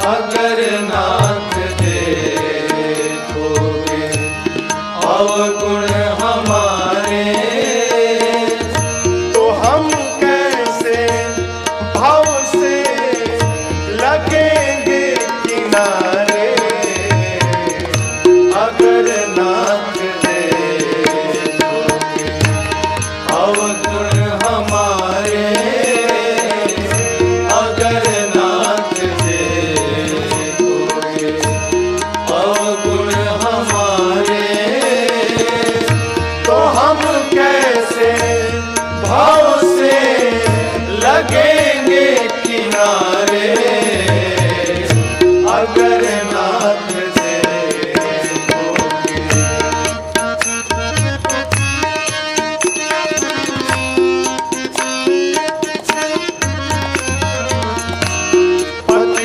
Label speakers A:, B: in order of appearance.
A: अगर नाथ देखोगे अवगुण हमारे,
B: तो हम कैसे भाव से लगे